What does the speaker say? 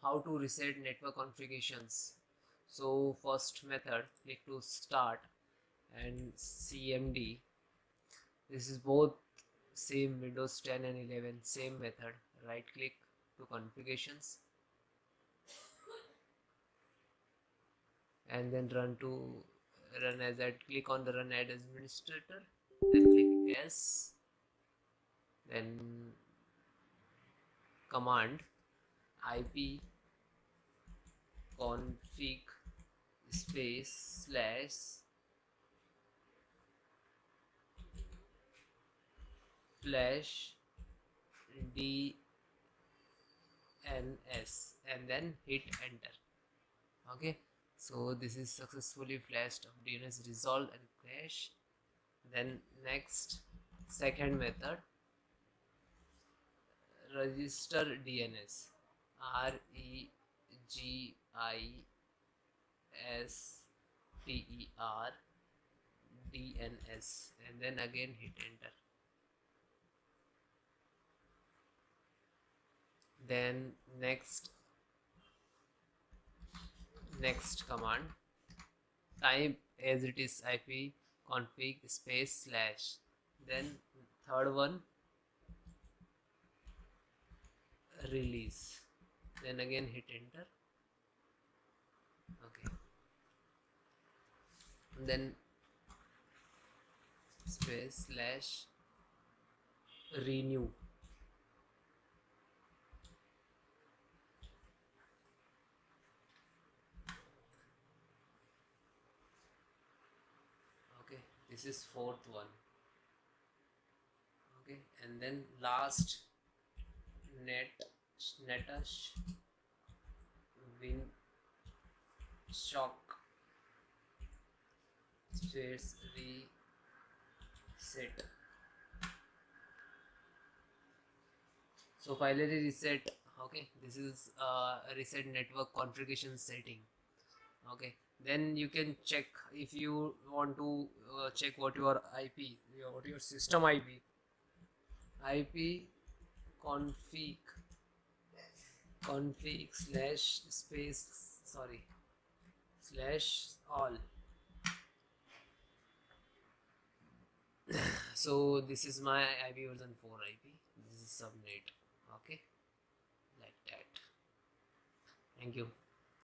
how to reset network configurations. So first method, click to start and cmd. This is both same Windows 10 and 11, same method. Right click to configurations and then run as that. Click on the run as administrator, then click yes, then command ip config space // dns and then hit enter. Okay, so this is successfully flashed of DNS resolved and crash. Then next, second method, register DNS, register DNS and then again hit enter. Then next command, type as it is ip config space /, then third one release, then again hit enter. Okay, and then space / renew. Okay, this is fourth one. Okay, and then last, netsh winsock space reset. So finally reset. Okay, this is a reset network configuration setting. Okay, then you can check if you want to check what your system ip config /all. So this is my ip version 4 ip, this is subnet. Okay, like that. Thank you.